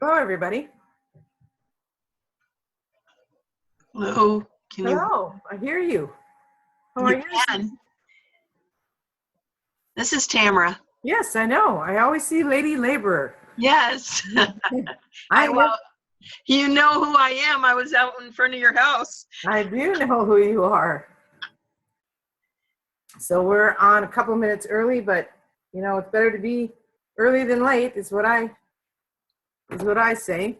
Hello, everybody. Hello. Hello. I hear you. How are you? This is Tamara. Yes, I know. I always see Lady Laborer. Yes. You know who I am. I was out in front of your house. I do know who you are. So we're on a couple minutes early, but you know, it's better to be early than late is what I say.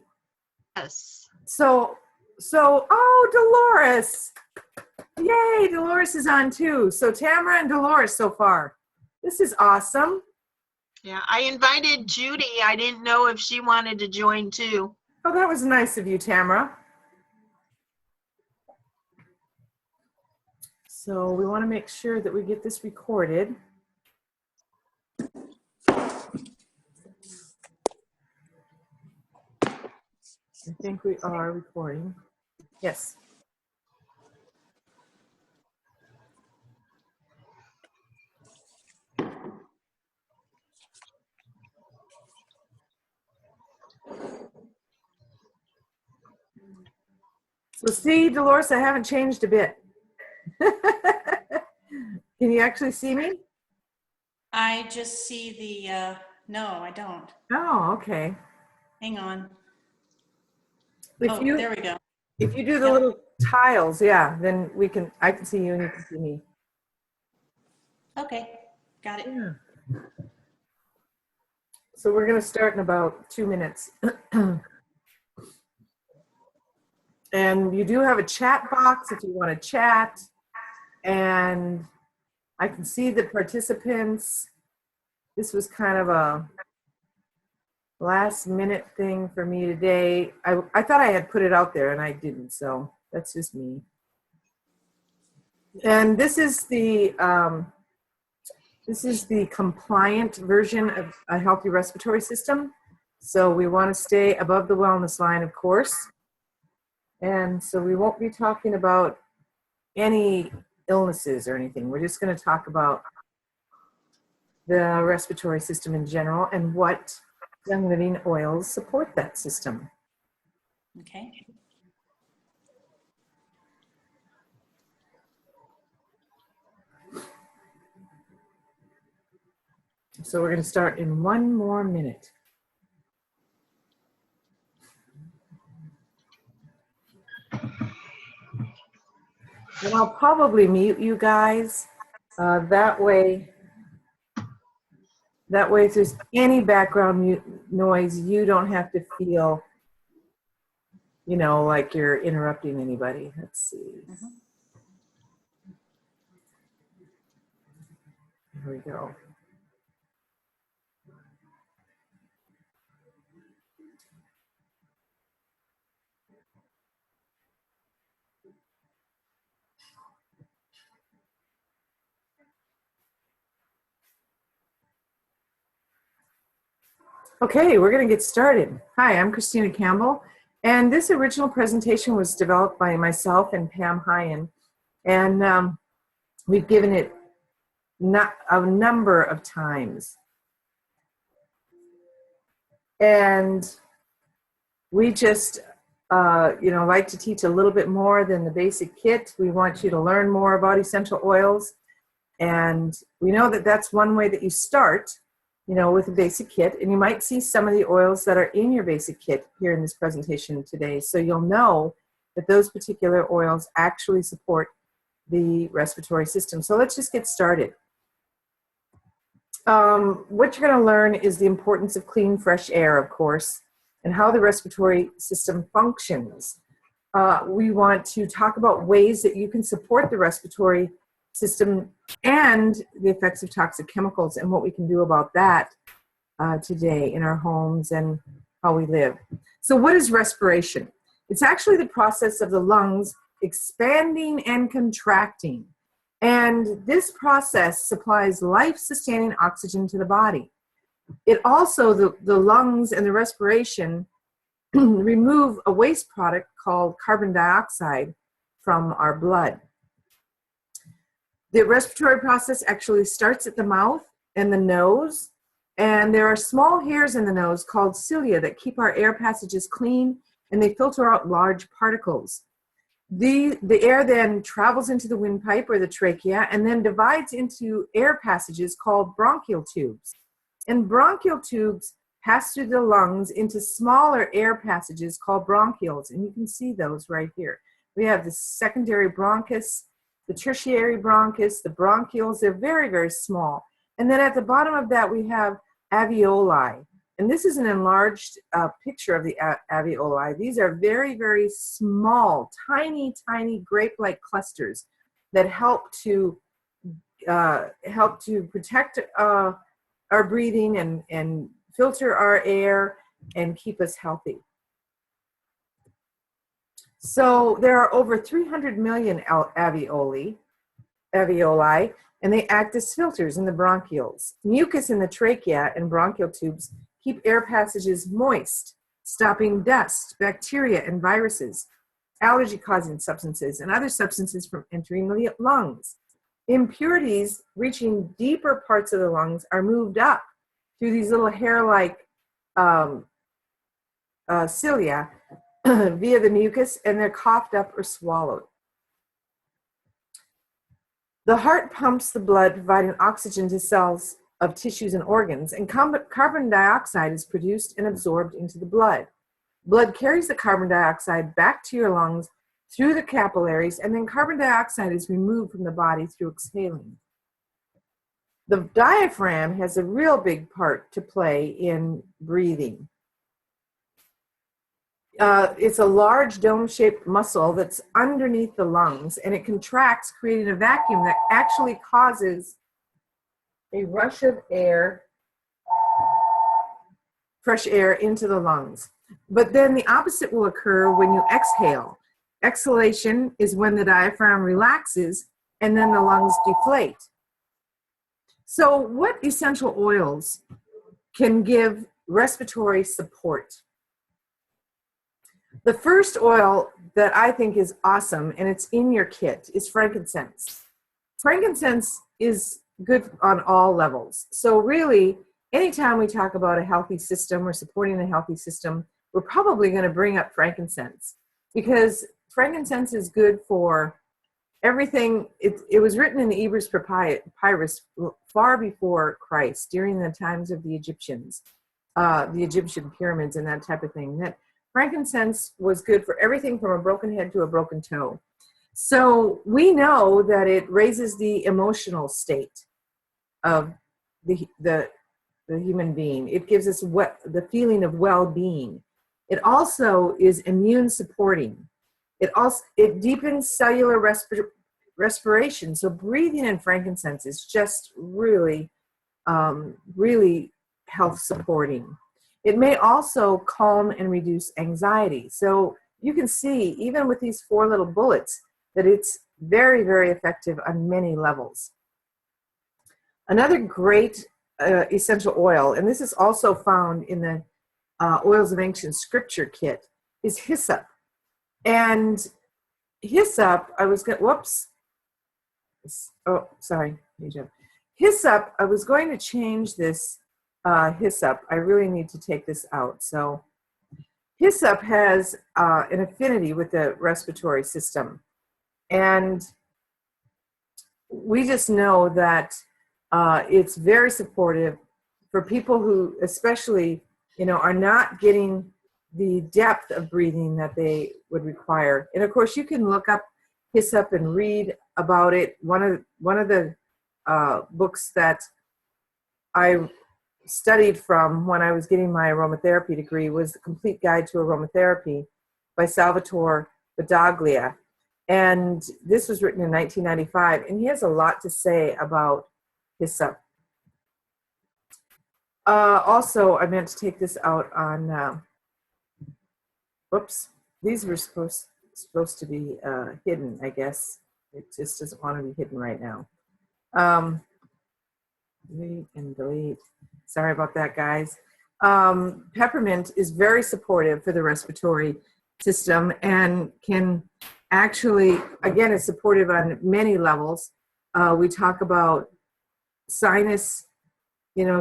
Yes. So oh, Dolores. Yay, Dolores is on too. So Tamara and Dolores so far. This is awesome. Yeah, I invited Judy. I didn't know if she wanted to join too. Oh, that was nice of you, Tamara. So we want to make sure that we get this recorded. I think we are recording. Yes. So see, Dolores, I haven't changed a bit. Can you actually see me? I just see the, no, I don't. Oh, okay. Hang on. There we go. If you do the little tiles, yeah, then I can see you and you can see me. Okay, got it. Yeah. So we're going to start in about 2 minutes. And you do have a chat box if you want to chat. And I can see the participants. This was kind of a last minute thing for me today. I thought I had put it out there and I didn't, so that's just me. And this is the compliant version of a healthy respiratory system. So we want to stay above the wellness line, of course. And so we won't be talking about any illnesses or anything. We're just going to talk about the respiratory system in general and what young living oils support that system. Okay. So we're going to start in 1 more minute. And I'll probably mute you guys. That way if there's any background noise, you don't have to feel, you know, like you're interrupting anybody. Let's see. Here we go. Okay, we're going to get started. Hi, I'm Christina Campbell, and this original presentation was developed by myself and Pam Hyen, and we've given it a number of times. And we just, like to teach a little bit more than the basic kit. We want you to learn more about essential oils, and we know that that's one way that you start, with a basic kit, and you might see some of the oils that are in your basic kit here in this presentation today. So you'll know that those particular oils actually support the respiratory system. So let's just get started. What you're going to learn is the importance of clean, fresh air, of course, and how the respiratory system functions. We want to talk about ways that you can support the respiratory system and the effects of toxic chemicals and what we can do about that today in our homes and how we live. So what is respiration? It's actually the process of the lungs expanding and contracting. And this process supplies life-sustaining oxygen to the body. It also, the lungs and the respiration remove a waste product called carbon dioxide from our blood. The respiratory process actually starts at the mouth and the nose, And there are small hairs in the nose called cilia that keep our air passages clean, and they filter out large particles. The air then travels into the windpipe or the trachea and then divides into air passages called bronchial tubes. And bronchial tubes pass through the lungs into smaller air passages called bronchioles, and you can see those right here. We have the secondary bronchus, the tertiary bronchus, the bronchioles. They're very, very small. And then at the bottom of that, we have alveoli. And this is an enlarged picture of the alveoli. These are very, very small, tiny, tiny grape-like clusters that help to protect our breathing and filter our air and keep us healthy. So there are over 300 million alveoli, and they act as filters in the bronchioles. Mucus in the trachea and bronchial tubes keep air passages moist, stopping dust, bacteria, and viruses, allergy-causing substances, and other substances from entering the lungs. Impurities reaching deeper parts of the lungs are moved up through these little hair-like cilia via the mucus, and they're coughed up or swallowed. The heart pumps the blood, providing oxygen to cells of tissues and organs, and carbon dioxide is produced and absorbed into the blood. Blood carries the carbon dioxide back to your lungs through the capillaries, and then carbon dioxide is removed from the body through exhaling. The diaphragm has a real big part to play in breathing. It's a large dome-shaped muscle that's underneath the lungs, and it contracts, creating a vacuum that actually causes a rush of air, fresh air into the lungs. But then the opposite will occur when you exhale. Exhalation is when the diaphragm relaxes and then the lungs deflate. So what essential oils can give respiratory support? The first oil that I think is awesome, and it's in your kit, is frankincense. Frankincense is good on all levels. So really, anytime we talk about a healthy system or supporting a healthy system, we're probably going to bring up frankincense, because frankincense is good for everything. It was written in the Ebers Papyrus far before Christ, during the times of the Egyptians, the Egyptian pyramids and that type of thing. That frankincense was good for everything from a broken head to a broken toe. So we know that it raises the emotional state of the human being. It gives us the feeling of well-being. It also is immune supporting. It deepens cellular respiration. So breathing in frankincense is just really, really health supporting. It may also calm and reduce anxiety. So you can see, even with these 4 little bullets, that it's very, very effective on many levels. Another great essential oil, and this is also found in the Oils of Ancient Scripture kit, is hyssop. And hyssop, Hyssop, I was going to change this hyssop. I really need to take this out. So hyssop has an affinity with the respiratory system. And we just know that it's very supportive for people who especially, are not getting the depth of breathing that they would require. And of course, you can look up hyssop and read about it. One of the books that I studied from when I was getting my aromatherapy degree was The Complete Guide to Aromatherapy by Salvatore Battaglia. And this was written in 1995, and he has a lot to say about hyssop. Also, I meant to take this out on, these were supposed to be hidden, I guess. It just doesn't want to be hidden right now. Delete and delete. Sorry about that, guys. Peppermint is very supportive for the respiratory system and can actually, again, is supportive on many levels. We talk about sinus,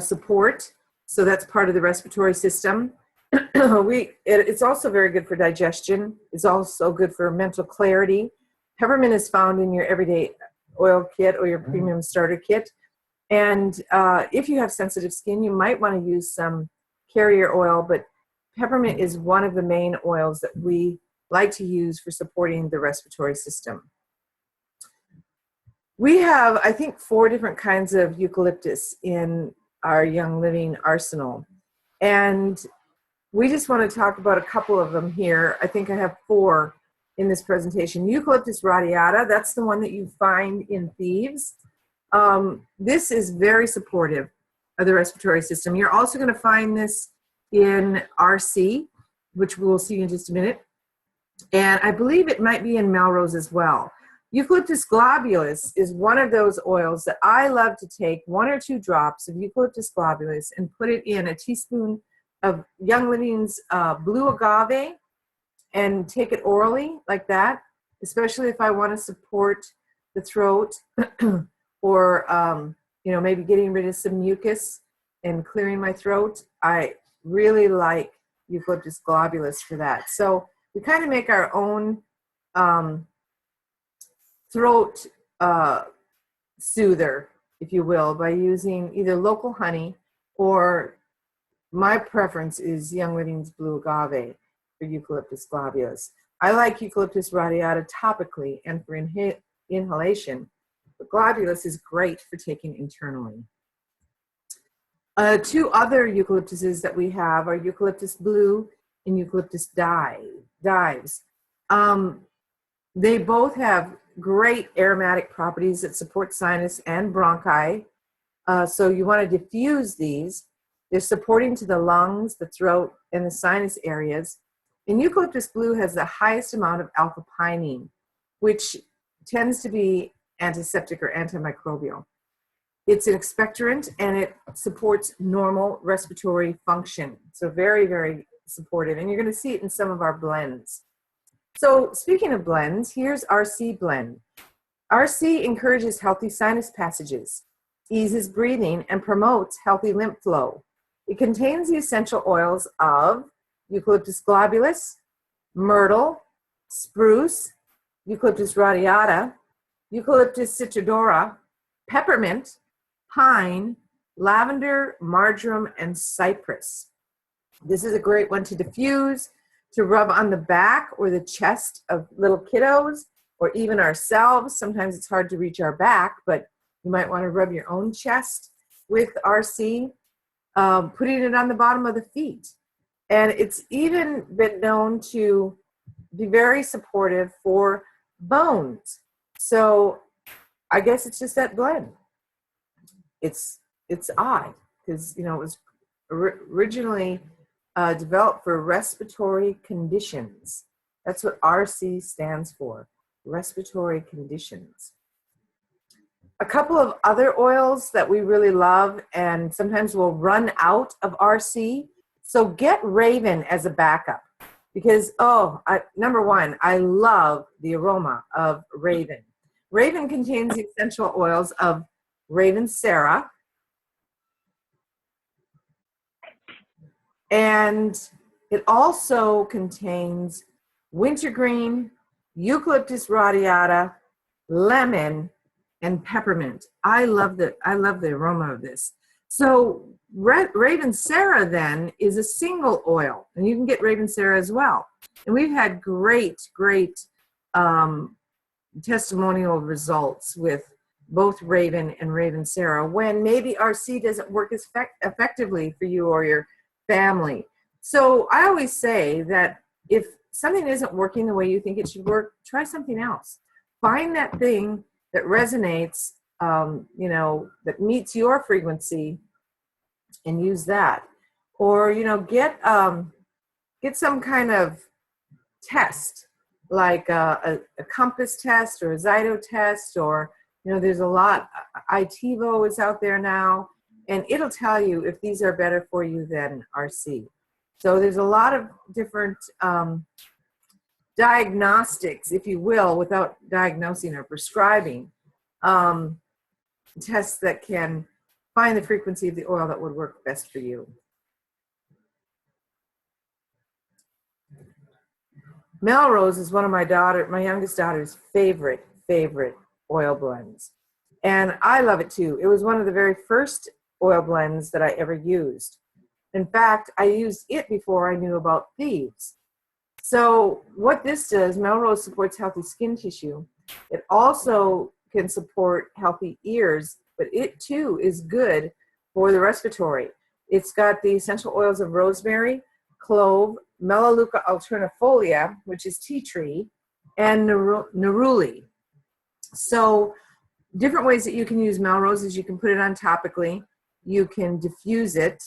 support. So that's part of the respiratory system. It's also very good for digestion. It's also good for mental clarity. Peppermint is found in your everyday oil kit or your premium starter kit. And if you have sensitive skin, you might want to use some carrier oil, but peppermint is one of the main oils that we like to use for supporting the respiratory system. We have, I think, 4 different kinds of eucalyptus in our Young Living arsenal. And we just want to talk about a couple of them here. I think I have 4 in this presentation. Eucalyptus radiata, that's the one that you find in Thieves. This is very supportive of the respiratory system. You're also going to find this in RC, which we'll see in just a minute. And I believe it might be in Melrose as well. Eucalyptus globulus is one of those oils that I love to take 1 or 2 drops of eucalyptus globulus and put it in a teaspoon of Young Living's blue agave and take it orally like that, especially if I want to support the throat or maybe getting rid of some mucus and clearing my throat. I really like eucalyptus globulus for that. So we kind of make our own throat soother, if you will, by using either local honey, or my preference is Young Living's blue agave for eucalyptus globulus. I like eucalyptus radiata topically and for inhalation, but globulus is great for taking internally. 2 other eucalyptuses that we have are eucalyptus blue and eucalyptus dives. They both have great aromatic properties that support sinus and bronchi. So you want to diffuse these. They're supporting to the lungs, the throat, and the sinus areas. And eucalyptus blue has the highest amount of alpha-pinene, which tends to be antiseptic or antimicrobial. It's an expectorant, and it supports normal respiratory function. So very, very supportive. And you're going to see it in some of our blends. So speaking of blends, here's RC blend. RC encourages healthy sinus passages, eases breathing, and promotes healthy lymph flow. It contains the essential oils of eucalyptus globulus, myrtle, spruce, eucalyptus radiata, eucalyptus citrodora, peppermint, pine, lavender, marjoram, and cypress. This is a great one to diffuse, to rub on the back or the chest of little kiddos, or even ourselves. Sometimes it's hard to reach our back, but you might want to rub your own chest with RC, putting it on the bottom of the feet. And it's even been known to be very supportive for bones. So I guess it's just that blend. It's odd because, it was originally developed for respiratory conditions. That's what RC stands for, respiratory conditions. A couple of other oils that we really love, and sometimes we'll run out of RC. So get Raven as a backup because, number 1, I love the aroma of Raven. Raven contains the essential oils of Raven Sarah, and it also contains wintergreen, eucalyptus radiata, lemon, and peppermint. I love the aroma of this. So Raven Sarah then is a single oil, and you can get Raven Sarah as well. And we've had great testimonial results with both Raven and Raven Sarah when maybe RC doesn't work as effectively for you or your family. So I always say that if something isn't working the way you think it should work, try something else. Find that thing that resonates, that meets your frequency, and use that. Or, get some kind of test, like a compass test or a Zyto test, or, there's a lot, ITVO is out there now, and it'll tell you if these are better for you than RC. So there's a lot of different diagnostics, if you will, without diagnosing or prescribing, tests that can find the frequency of the oil that would work best for you. Melrose is one of my youngest daughter's favorite oil blends. And I love it too. It was one of the very first oil blends that I ever used. In fact, I used it before I knew about Thieves. So what this does, Melrose supports healthy skin tissue. It also can support healthy ears, but it too is good for the respiratory. It's got the essential oils of rosemary, clove, Melaleuca alternifolia, which is tea tree, and neruli. So different ways that you can use Melrose is you can put it on topically, you can diffuse it.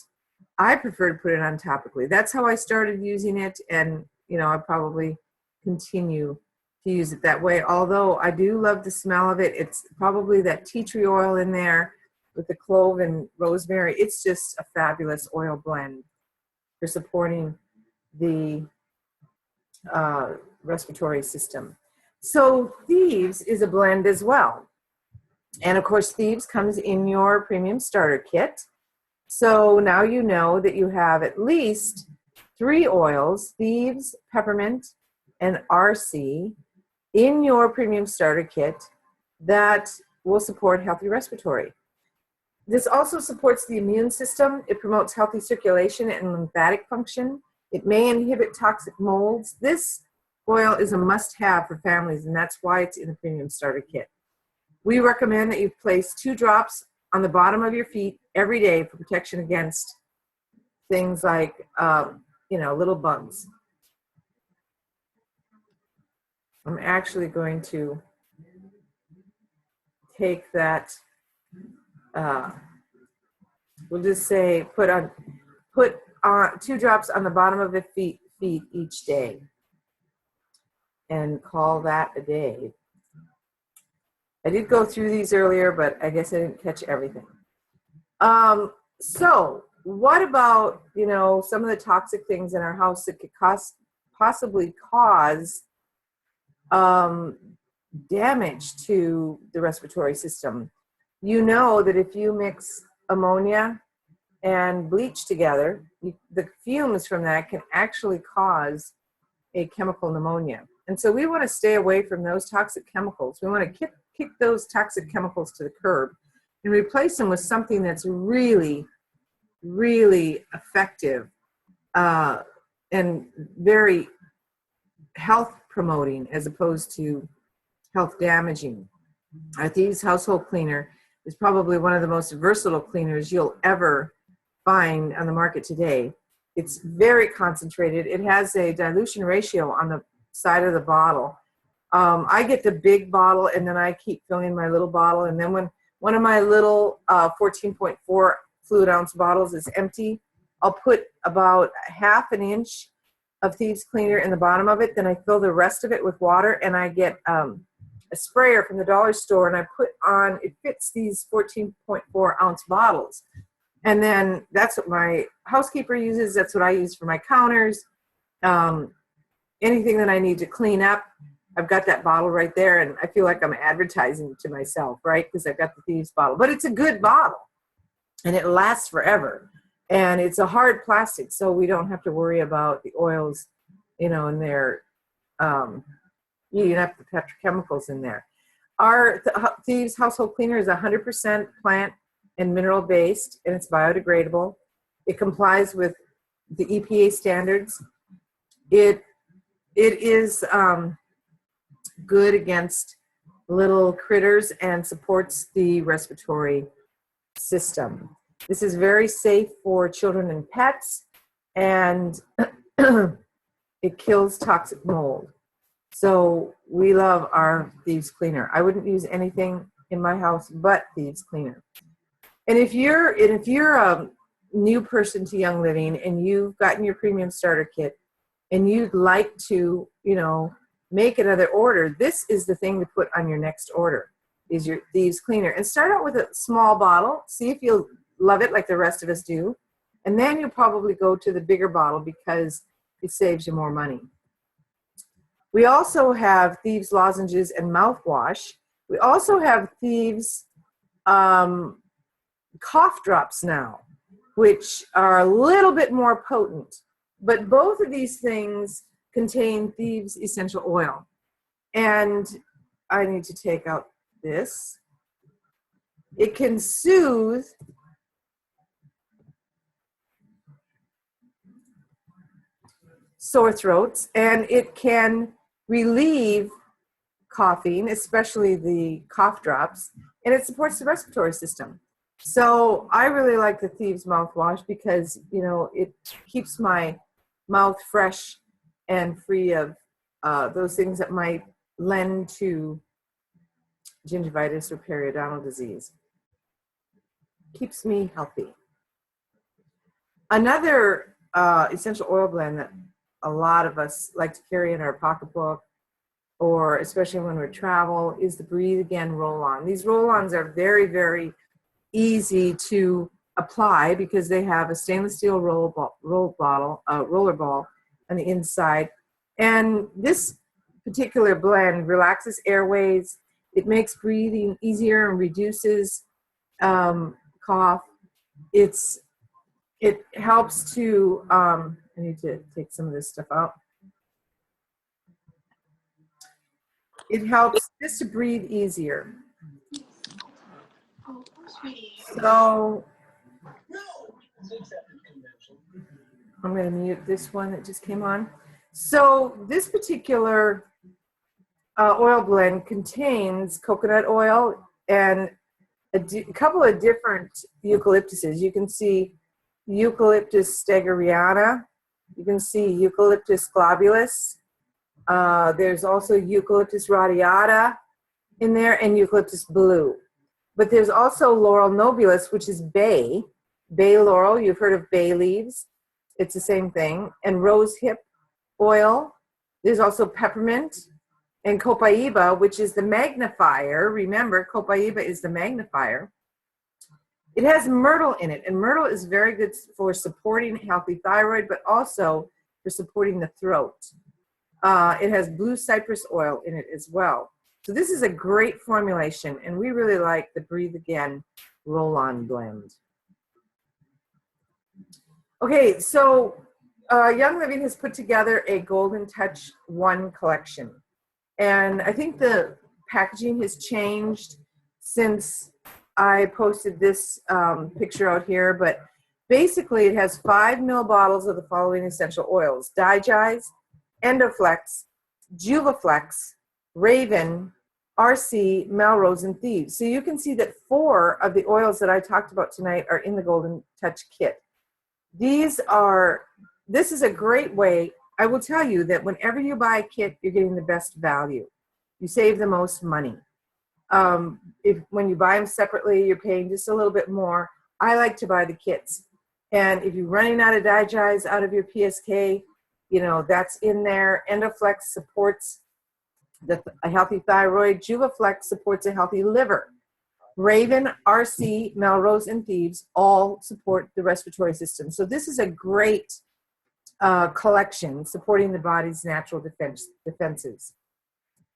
I prefer to put it on topically. That's how I started using it, and I probably continue to use it that way. Although I do love the smell of it. It's probably that tea tree oil in there with the clove and rosemary. It's just a fabulous oil blend for supporting the respiratory system. So Thieves is a blend as well. And of course, Thieves comes in your premium starter kit. So now you know that you have at least 3 oils, Thieves, Peppermint, and RC, in your premium starter kit that will support healthy respiratory. This also supports the immune system. It promotes healthy circulation and lymphatic function. It may inhibit toxic molds. This oil is a must-have for families, and that's why it's in the premium starter kit. We recommend that you place 2 drops on the bottom of your feet every day for protection against things like, little bugs. I'm actually going to take that, we'll just say put on 2 drops on the bottom of the feet each day, and call that a day. I did go through these earlier, but I guess I didn't catch everything. So what about, some of the toxic things in our house that could possibly cause damage to the respiratory system? You know that if you mix ammonia and bleach together, the fumes from that can actually cause a chemical pneumonia. And so we want to stay away from those toxic chemicals. We want to kick those toxic chemicals to the curb and replace them with something that's really, really effective and very health promoting as opposed to health damaging. Our Thieves household cleaner is probably one of the most versatile cleaners you'll ever find on the market today. It's very concentrated. It has a dilution ratio on the side of the bottle. I get the big bottle, and then I keep filling my little bottle. And then when one of my little 14.4 fluid ounce bottles is empty, I'll put about ½ an inch of Thieves cleaner in the bottom of it. Then I fill the rest of it with water, and I get a sprayer from the dollar store, and I put on, it fits these 14.4 ounce bottles. And then that's what my housekeeper uses. That's what I use for my counters. Anything that I need to clean up, I've got that bottle right there, and I feel like I'm advertising to myself, right? Because I've got the Thieves bottle. But it's a good bottle, and it lasts forever. And it's a hard plastic, so we don't have to worry about the oils, and they're eating up the petrochemicals in there. Our Thieves household cleaner is 100% plant and mineral based, and it's biodegradable. It complies with the EPA standards. It is good against little critters and supports the respiratory system. This is very safe for children and pets, and it kills toxic mold. So we love our Thieves cleaner. I wouldn't use anything in my house but Thieves cleaner. And if you're a new person to Young Living and you've gotten your premium starter kit and you'd like to, make another order, this is the thing to put on your next order, is your Thieves cleaner. And start out with a small bottle, see if you'll love it like the rest of us do, and then you'll probably go to the bigger bottle because it saves you more money. We also have Thieves lozenges and mouthwash. We also have Thieves cough drops now, which are a little bit more potent. But both of these things contain Thieves essential oil. And I need to take out this. It can soothe sore throats, and it can relieve coughing, especially the cough drops, and it supports the respiratory system. So I really like the Thieves mouthwash because, you know, it keeps my mouth fresh and free of those things that might lend to gingivitis or periodontal disease. Keeps me healthy. Another essential oil blend that a lot of us like to carry in our pocketbook, or especially when we travel, is the Breathe Again Roll-On. These roll-ons are very, very easy to apply because they have a stainless steel roller ball on the inside. And this particular blend relaxes airways. It makes breathing easier and reduces cough. It helps to, I need to take some of this stuff out. It helps just to breathe easier. So I'm going to mute this one that just came on. So this particular oil blend contains coconut oil and a couple of different eucalyptuses. You can see Eucalyptus staggeriana. You can see Eucalyptus globulus. There's also Eucalyptus radiata in there, and Eucalyptus blue. But there's also Laurel nobilis, which is bay laurel. You've heard of bay leaves. It's the same thing. And rose hip oil. There's also peppermint and copaiba, which is the magnifier. Remember, copaiba is the magnifier. It has myrtle in it, and myrtle is very good for supporting healthy thyroid, but also for supporting the throat. It has blue cypress oil in it as well. So this is a great formulation, and we really like the Breathe Again Roll-On blend. Okay, so Young Living has put together a Golden Touch 1 collection. And I think the packaging has changed since I posted this picture out here, but basically it has 5 ml bottles of the following essential oils: Digize, Endoflex, Juvaflex, Raven, RC, Melrose, and Thieves. So you can see that 4 of the oils that I talked about tonight are in the Golden Touch kit. This is a great way. I will tell you that whenever you buy a kit, you're getting the best value. You save the most money. When you buy them separately, you're paying just a little bit more. I like to buy the kits. And if you're running out of Digize out of your PSK, you know, that's in there. Endoflex supports a healthy thyroid. Juvaflex supports a healthy liver. Raven, RC, Melrose, and Thieves all support the respiratory system. So this is a great collection supporting the body's natural defenses.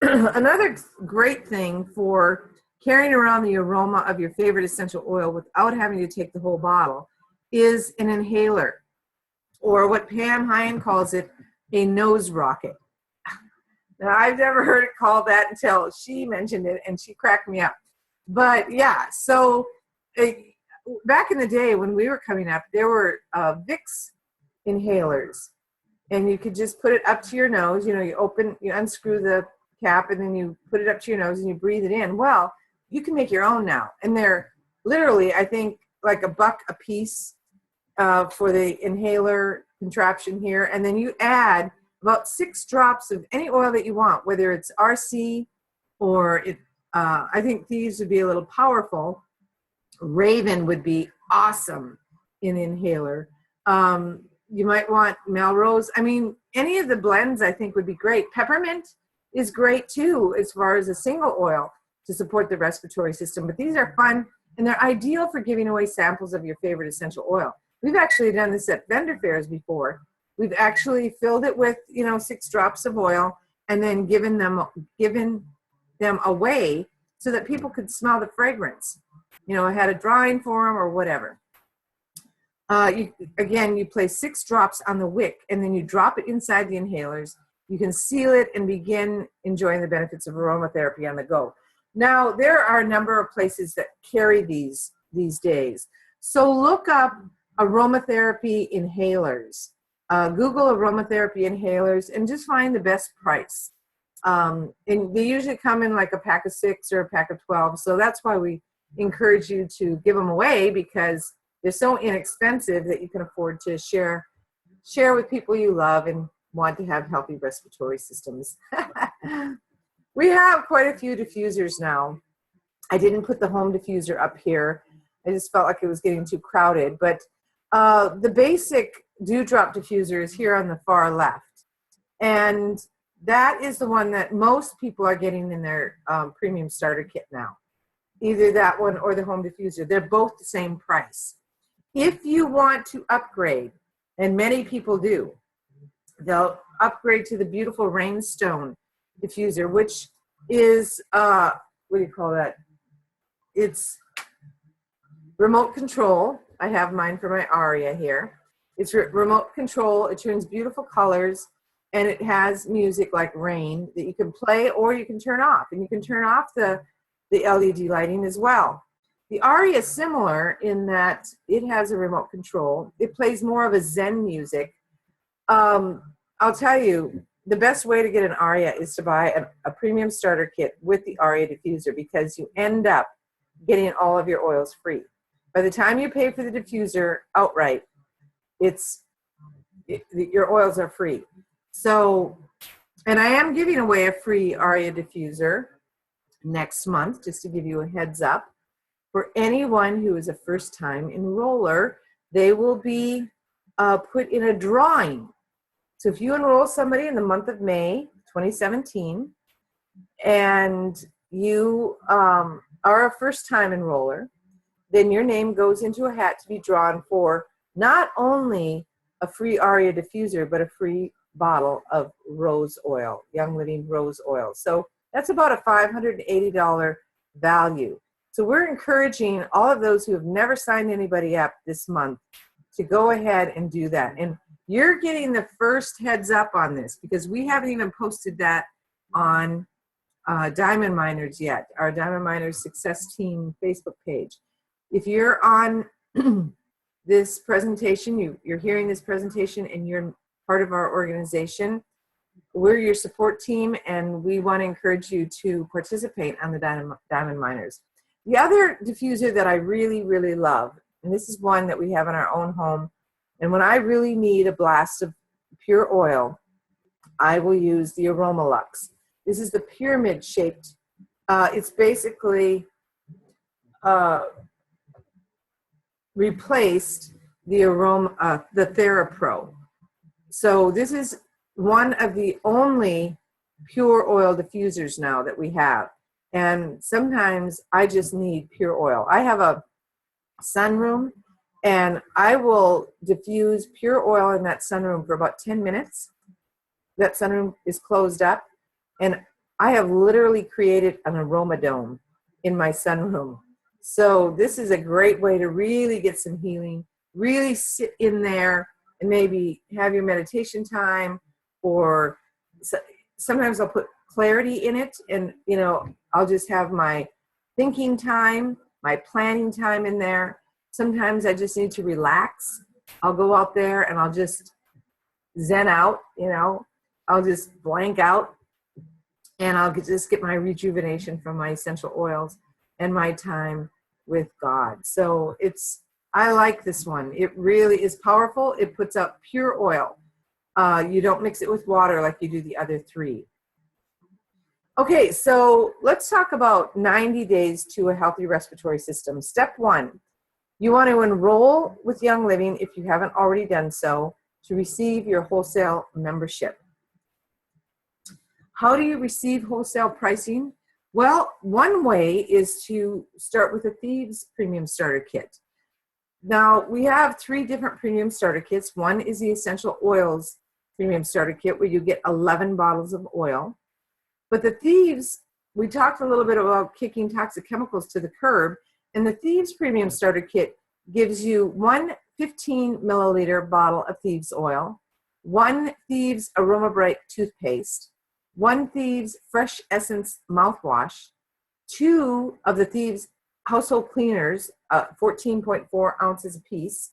Another great thing for carrying around the aroma of your favorite essential oil without having to take the whole bottle is an inhaler, or what Pam Hine calls it, a nose rocket. Now, I've never heard it called that until she mentioned it, and she cracked me up. But yeah, so back in the day when we were coming up, there were Vicks inhalers, and you could just put it up to your nose. You know, you unscrew the cap, and then you put it up to your nose and you breathe it in. Well, you can make your own now, and they're literally, I think, like $1 a piece for the inhaler contraption here, and then you add about 6 drops of any oil that you want, whether it's RC or I think Thieves would be a little powerful. Raven would be awesome in inhaler. You might want Melrose. I mean, any of the blends I think would be great. Peppermint is great too, as far as a single oil to support the respiratory system. But these are fun, and they're ideal for giving away samples of your favorite essential oil. We've actually done this at vendor fairs before. We've actually filled it with, 6 drops of oil, and then given them away so that people could smell the fragrance. Had a drawing for them or whatever. You place 6 drops on the wick, and then you drop it inside the inhalers. You can seal it and begin enjoying the benefits of aromatherapy on the go. Now, there are a number of places that carry these days. So look up aromatherapy inhalers. Google aromatherapy inhalers and just find the best price. And they usually come in like a pack of 6 or a pack of 12. So that's why we encourage you to give them away, because they're so inexpensive that you can afford to share with people you love and want to have healthy respiratory systems. We have quite a few diffusers now. I didn't put the home diffuser up here. I just felt like it was getting too crowded. But the basic dewdrop diffuser is here on the far left. And that is the one that most people are getting in their premium starter kit now. Either that one or the home diffuser. They're both the same price. If you want to upgrade, and many people do, they'll upgrade to the beautiful Rainstone diffuser, which is, what do you call that? It's remote control. I have mine for my Aria here. It's remote control. It turns beautiful colors, and it has music like rain that you can play or you can turn off. And you can turn off the LED lighting as well. The Aria is similar in that it has a remote control. It plays more of a Zen music. I'll tell you, the best way to get an Aria is to buy a premium starter kit with the Aria diffuser, because you end up getting all of your oils free. By the time you pay for the diffuser outright, your oils are free. So, and I am giving away a free Aria diffuser next month, just to give you a heads up. For anyone who is a first-time enroller, they will be put in a drawing. So if you enroll somebody in the month of May 2017, and you are a first-time enroller, then your name goes into a hat to be drawn for not only a free Aria diffuser, but a free bottle of rose oil, Young Living rose oil. So that's about a $580 value. So we're encouraging all of those who have never signed anybody up this month to go ahead and do that. And you're getting the first heads up on this, because we haven't even posted that on Diamond Miners yet, our Diamond Miners Success Team Facebook page. If you're on this presentation, you're hearing this presentation and you're part of our organization, we're your support team, and we want to encourage you to participate on the Diamond Miners. The other diffuser that I really, really love, and this is one that we have in our own home, and when I really need a blast of pure oil, I will use the Aroma Lux. This is the pyramid shaped. It's basically replaced the Aroma, the TheraPro. So this is one of the only pure oil diffusers now that we have. And sometimes I just need pure oil. I have a sunroom, and I will diffuse pure oil in that sunroom for about 10 minutes. That sunroom is closed up, and I have literally created an aroma dome in my sunroom. So this is a great way to really get some healing, really sit in there and maybe have your meditation time, or sometimes I'll put clarity in it, and I'll just have my thinking time, my planning time in there. Sometimes I just need to relax. I'll go out there and I'll just zen out, I'll just blank out, and I'll just get my rejuvenation from my essential oils and my time with God. So I like this one. It really is powerful. It puts out pure oil. You don't mix it with water like you do the other three. Okay, so let's talk about 90 days to a healthy respiratory system. Step 1, you want to enroll with Young Living if you haven't already done so to receive your wholesale membership. How do you receive wholesale pricing? Well, one way is to start with a Thieves Premium Starter Kit. Now, we have 3 different premium starter kits. One is the Essential Oils Premium Starter Kit, where you get 11 bottles of oil. But the Thieves, we talked a little bit about kicking toxic chemicals to the curb, and the Thieves Premium Starter Kit gives you one 15 milliliter bottle of Thieves oil, 1 Thieves Aroma Bright toothpaste, 1 Thieves Fresh Essence mouthwash, 2 of the Thieves household cleaners, 14.4 ounces apiece,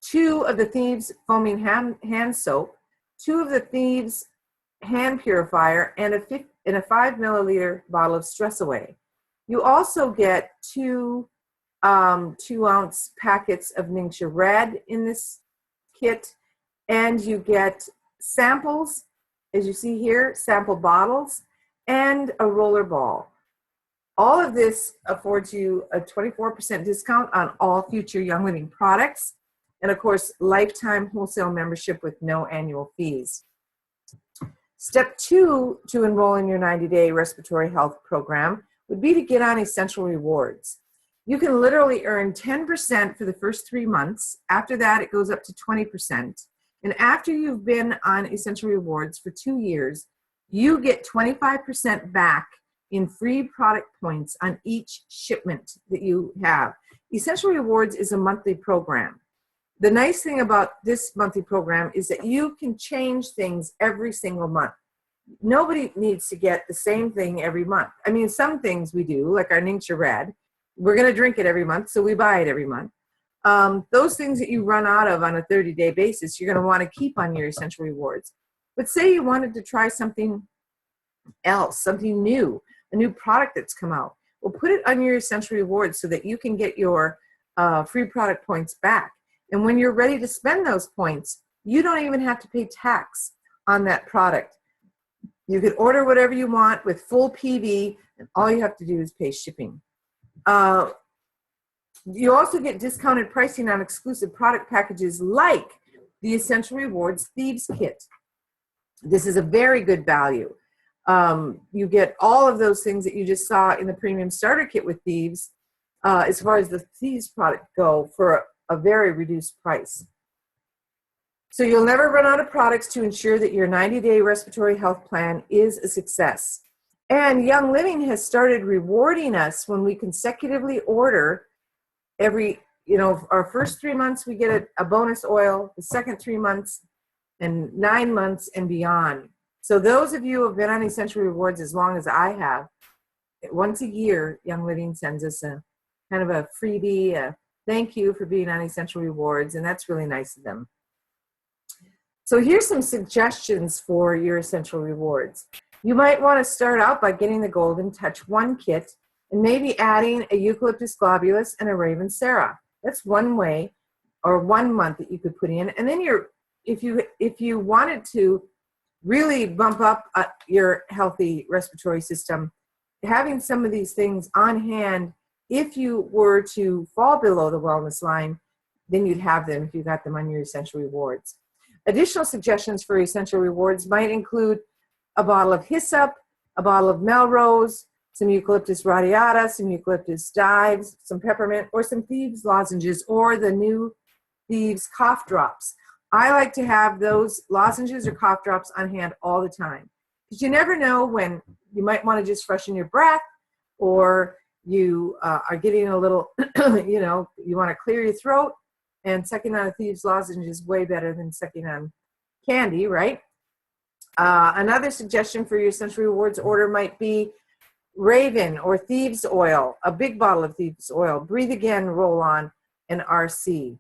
2 of the Thieves foaming hand soap, 2 of the Thieves hand purifier, and a 5 milliliter bottle of Stress Away. You also get 2 2-ounce packets of Ningxia Red in this kit, and you get samples, as you see here, sample bottles, and a roller ball. All of this affords you a 24% discount on all future Young Living products, and of course, lifetime wholesale membership with no annual fees. Step 2 to enroll in your 90-day respiratory health program would be to get on Essential Rewards. You can literally earn 10% for the first 3 months. After that, it goes up to 20%. And after you've been on Essential Rewards for 2 years, you get 25% back in free product points on each shipment that you have. Essential Rewards is a monthly program. The nice thing about this monthly program is that you can change things every single month. Nobody needs to get the same thing every month. I mean, some things we do, like our Ningxia Red, we're going to drink it every month, so we buy it every month. Those things that you run out of on a 30-day basis, you're going to want to keep on your Essential Rewards. But say you wanted to try something else, something new, a new product that's come out. Well, put it on your Essential Rewards so that you can get your free product points back. And when you're ready to spend those points, you don't even have to pay tax on that product. You can order whatever you want with full PV, and all you have to do is pay shipping. You also get discounted pricing on exclusive product packages like the Essential Rewards Thieves Kit. This is a very good value. You get all of those things that you just saw in the Premium Starter Kit with Thieves, as far as the Thieves product go, for a very reduced price. So you'll never run out of products to ensure that your 90-day respiratory health plan is a success. And Young Living has started rewarding us when we consecutively order every, our first 3 months we get a bonus oil, the second 3 months, and 9 months and beyond. So those of you who have been on Essential Rewards as long as I have, once a year, Young Living sends us a kind of a freebie, a thank you for being on Essential Rewards, and that's really nice of them. So here's some suggestions for your Essential Rewards. You might want to start out by getting the Golden Touch 1 kit and maybe adding a Eucalyptus globulus and a Raven Sarah. That's one way, or 1 month that you could put in. And then if you wanted to really bump up your healthy respiratory system, having some of these things on hand, if you were to fall below the wellness line, then you'd have them if you got them on your Essential Rewards. Additional suggestions for Essential Rewards might include a bottle of hyssop, a bottle of Melrose, some Eucalyptus radiata, some Eucalyptus dives, some peppermint, or some Thieves lozenges, or the new Thieves cough drops. I like to have those lozenges or cough drops on hand all the time, because you never know when you might want to just freshen your breath, or you are getting a little, you want to clear your throat, and sucking on a Thieves lozenge is way better than sucking on candy, right? Another suggestion for your Essential Rewards order might be Raven or Thieves oil, a big bottle of Thieves oil, Breathe Again, Rollon, and RC.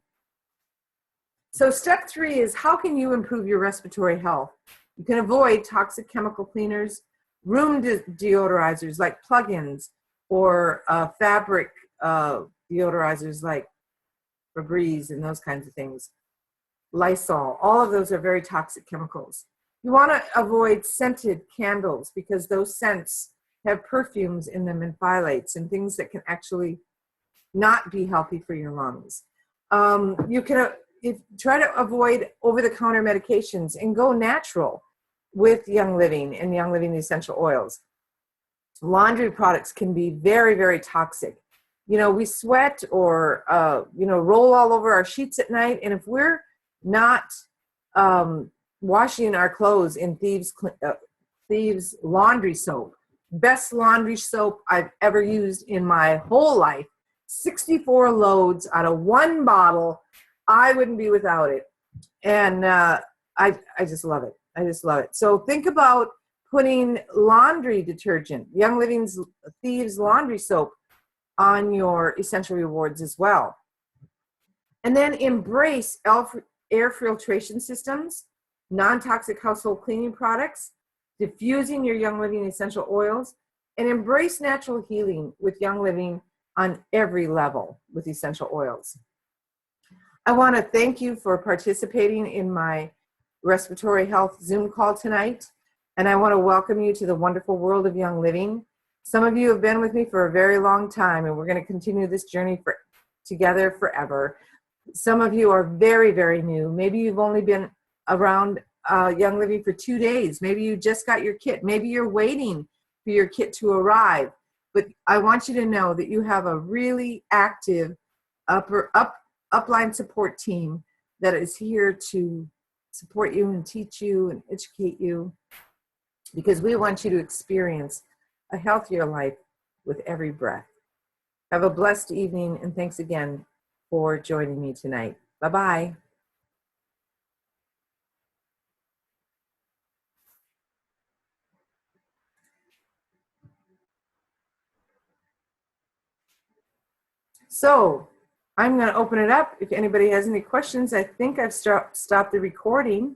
So step 3 is, how can you improve your respiratory health? You can avoid toxic chemical cleaners, room deodorizers like plug-ins, or fabric deodorizers like Febreze and those kinds of things. Lysol, all of those are very toxic chemicals. You want to avoid scented candles because those scents have perfumes in them and phthalates and things that can actually not be healthy for your lungs. You can try to avoid over-the-counter medications and go natural with Young Living and Young Living essential oils. Laundry products can be very, very toxic. We sweat or, roll all over our sheets at night. And if we're not washing our clothes in Thieves laundry soap, best laundry soap I've ever used in my whole life, 64 loads out of 1 bottle, I wouldn't be without it. And I just love it. I just love it. So think about putting laundry detergent, Young Living's Thieves laundry soap, on your essential rewards as well. And then embrace air filtration systems, non-toxic household cleaning products, diffusing your Young Living essential oils, and embrace natural healing with Young Living on every level with essential oils. I want to thank you for participating in my respiratory health Zoom call tonight. And I want to welcome you to the wonderful world of Young Living. Some of you have been with me for a very long time, and we're going to continue this journey together forever. Some of you are very, very new. Maybe you've only been around Young Living for 2 days. Maybe you just got your kit. Maybe you're waiting for your kit to arrive. But I want you to know that you have a really active upline support team that is here to support you and teach you and educate you, because we want you to experience a healthier life with every breath. Have a blessed evening, and thanks again for joining me tonight. Bye-bye. So I'm going to open it up. If anybody has any questions, I think I've stopped the recording.